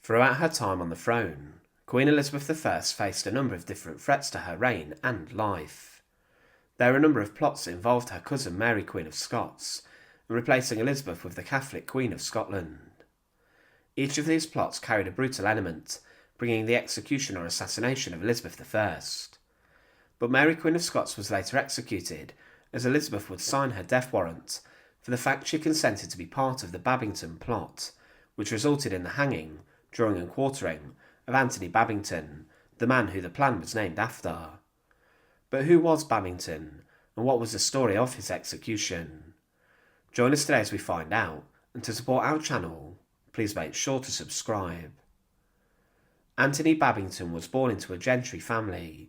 Throughout her time on the throne, Queen Elizabeth I faced a number of different threats to her reign and life. There were a number of plots that involved her cousin Mary Queen of Scots and replacing Elizabeth with the Catholic Queen of Scotland. Each of these plots carried a brutal element, bringing the execution or assassination of Elizabeth I. But Mary Queen of Scots was later executed, as Elizabeth would sign her death warrant for the fact she consented to be part of the Babington Plot, which resulted in the hanging, drawing and quartering of Anthony Babington, the man who the plan was named after. But who was Babington, and what was the story of his execution? Join us today as we find out, and to support our channel, please make sure to subscribe. Anthony Babington was born into a gentry family,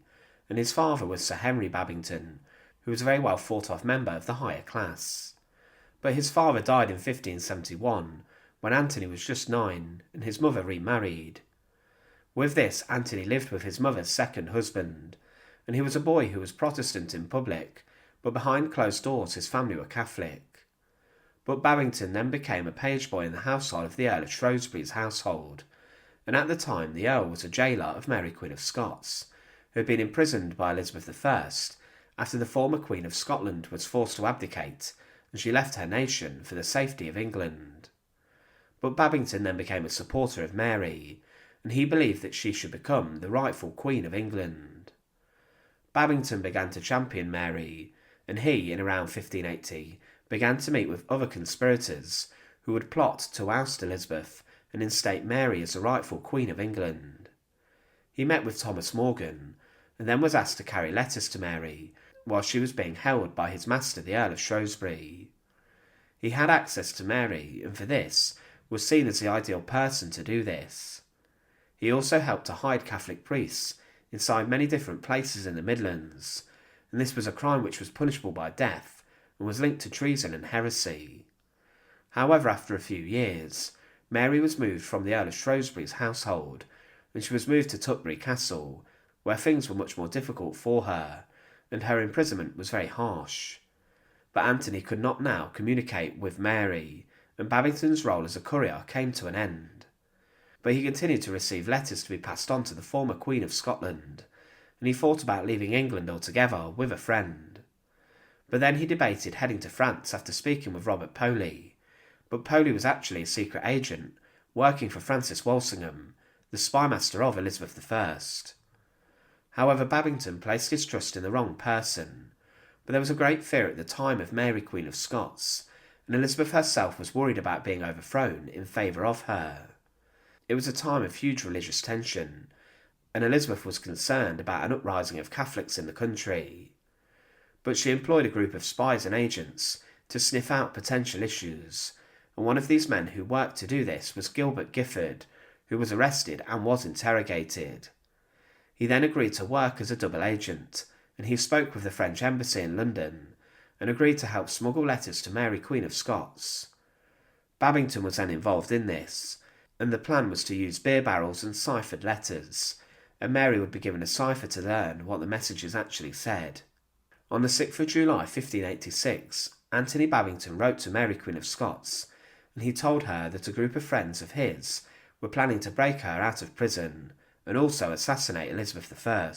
and his father was Sir Henry Babington, who was a very well thought of member of the higher class. But his father died in 1571, when Anthony was just 9, and his mother remarried. With this, Anthony lived with his mother's second husband, and he was a boy who was Protestant in public, but behind closed doors his family were Catholic. But Babington then became a page boy in the household of the Earl of Shrewsbury's household, and at the time the Earl was a jailer of Mary Queen of Scots, who had been imprisoned by Elizabeth I after the former Queen of Scotland was forced to abdicate, and she left her nation for the safety of England. But Babington then became a supporter of Mary, and he believed that she should become the rightful Queen of England. Babington began to champion Mary, and he, in around 1580, began to meet with other conspirators who would plot to oust Elizabeth and instate Mary as the rightful Queen of England. He met with Thomas Morgan, and then was asked to carry letters to Mary while she was being held by his master, the Earl of Shrewsbury. He had access to Mary, and for this was seen as the ideal person to do this. He also helped to hide Catholic priests inside many different places in the Midlands, and this was a crime which was punishable by death and was linked to treason and heresy. However, after a few years, Mary was moved from the Earl of Shrewsbury's household, and she was moved to Tutbury Castle, where things were much more difficult for her, and her imprisonment was very harsh. But Anthony could not now communicate with Mary, and Babington's role as a courier came to an end. But he continued to receive letters to be passed on to the former Queen of Scotland, and he thought about leaving England altogether with a friend. But then he debated heading to France after speaking with Robert Poley, but Poley was actually a secret agent working for Francis Walsingham, the spymaster of Elizabeth I. However, Babington placed his trust in the wrong person, but there was a great fear at the time of Mary Queen of Scots, and Elizabeth herself was worried about being overthrown in favour of her. It was a time of huge religious tension, and Elizabeth was concerned about an uprising of Catholics in the country. But she employed a group of spies and agents to sniff out potential issues, and one of these men who worked to do this was Gilbert Gifford, who was arrested and was interrogated. He then agreed to work as a double agent, and he spoke with the French embassy in London, and agreed to help smuggle letters to Mary Queen of Scots. Babington was then involved in this, and the plan was to use beer barrels and ciphered letters, and Mary would be given a cipher to learn what the messages actually said. On the 6th of July 1586, Anthony Babington wrote to Mary Queen of Scots, and he told her that a group of friends of his were planning to break her out of prison and also assassinate Elizabeth I.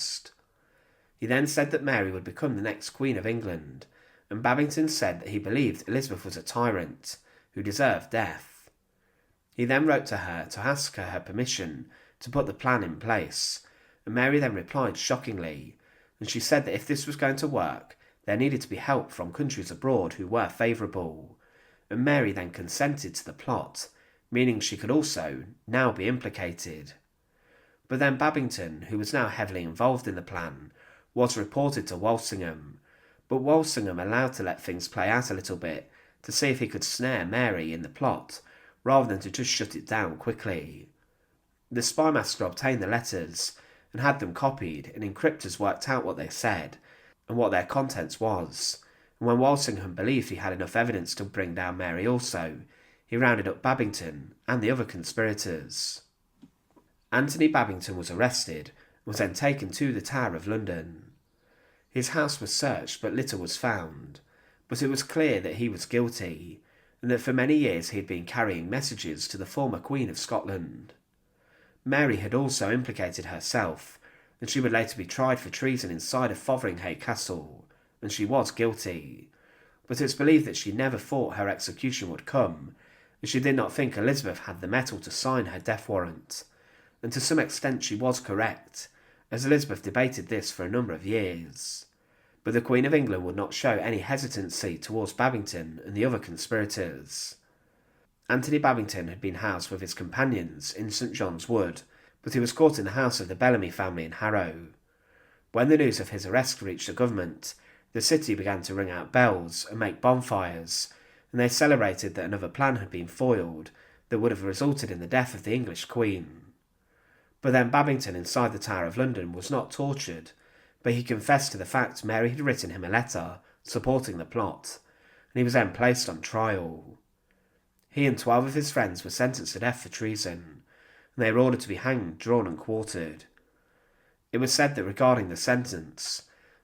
He then said that Mary would become the next Queen of England, and Babington said that he believed Elizabeth was a tyrant who deserved death. He then wrote to her to ask her permission to put the plan in place, and Mary then replied shockingly, and she said that if this was going to work, there needed to be help from countries abroad who were favourable, and Mary then consented to the plot, meaning she could also now be implicated. But then Babington, who was now heavily involved in the plan, was reported to Walsingham, but Walsingham allowed to let things play out a little bit to see if he could snare Mary in the plot, rather than to just shut it down quickly. The spymaster obtained the letters and had them copied, and encryptors worked out what they said and what their contents was, and when Walsingham believed he had enough evidence to bring down Mary also, he rounded up Babington and the other conspirators. Anthony Babington was arrested and was then taken to the Tower of London. His house was searched, but little was found, but it was clear that he was guilty, and that for many years he had been carrying messages to the former Queen of Scotland. Mary had also implicated herself, and she would later be tried for treason inside of Fotheringhay Castle, and she was guilty. But it's believed that she never thought her execution would come, and she did not think Elizabeth had the mettle to sign her death warrant. And to some extent she was correct, as Elizabeth debated this for a number of years. But the Queen of England would not show any hesitancy towards Babington and the other conspirators. Anthony Babington had been housed with his companions in St John's Wood, but he was caught in the house of the Bellamy family in Harrow. When the news of his arrest reached the government, the city began to ring out bells and make bonfires, and they celebrated that another plan had been foiled that would have resulted in the death of the English Queen. But then Babington inside the Tower of London was not tortured, but he confessed to the fact Mary had written him a letter supporting the plot, and he was then placed on trial. He and 12 of his friends were sentenced to death for treason, and they were ordered to be hanged, drawn and quartered. It was said that regarding the sentence,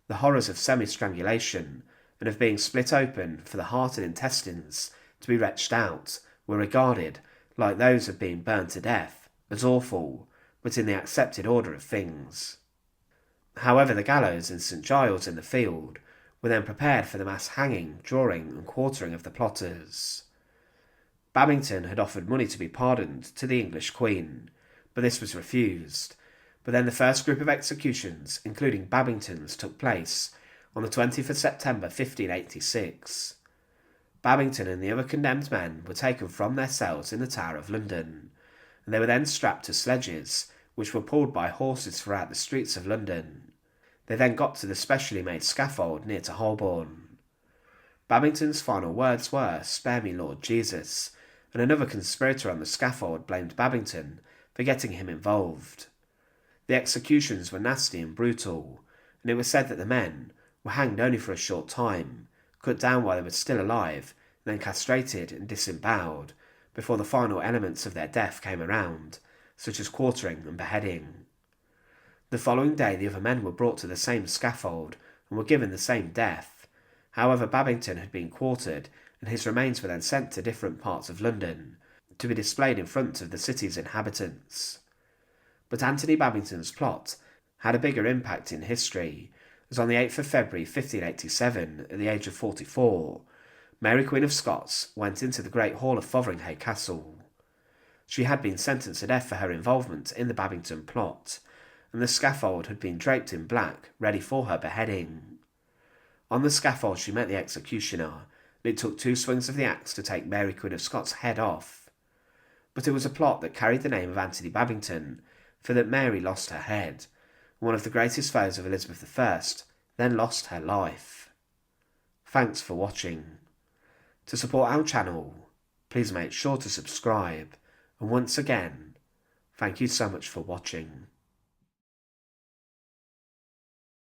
the horrors of semi-strangulation and of being split open for the heart and intestines to be wrenched out were regarded, like those of being burned to death, as awful, but in the accepted order of things. However, the gallows in St Giles in the Field were then prepared for the mass hanging, drawing and quartering of the plotters. Babington had offered money to be pardoned to the English Queen, but this was refused. But then the first group of executions, including Babington's, took place on the 20th of September 1586. Babington and the other condemned men were taken from their cells in the Tower of London, and they were then strapped to sledges, which were pulled by horses throughout the streets of London. They then got to the specially made scaffold near to Holborn. Babington's final words were, "Spare me, Lord Jesus," and another conspirator on the scaffold blamed Babington for getting him involved. The executions were nasty and brutal, and it was said that the men were hanged only for a short time, cut down while they were still alive, and then castrated and disemboweled before the final elements of their death came around, such as quartering and beheading. The following day the other men were brought to the same scaffold and were given the same death. However, Babington had been quartered, and his remains were then sent to different parts of London to be displayed in front of the city's inhabitants. But Anthony Babington's plot had a bigger impact in history, as on the 8th of February 1587, at the age of 44, Mary Queen of Scots went into the Great Hall of Fotheringhay Castle. She had been sentenced to death for her involvement in the Babington Plot, and the scaffold had been draped in black, ready for her beheading. On the scaffold she met the executioner, and it took 2 swings of the axe to take Mary Queen of Scots' head off. But it was a plot that carried the name of Anthony Babington, for that Mary lost her head, and one of the greatest foes of Elizabeth I then lost her life. Thanks for watching. To support our channel, please make sure to subscribe, and once again, thank you so much for watching.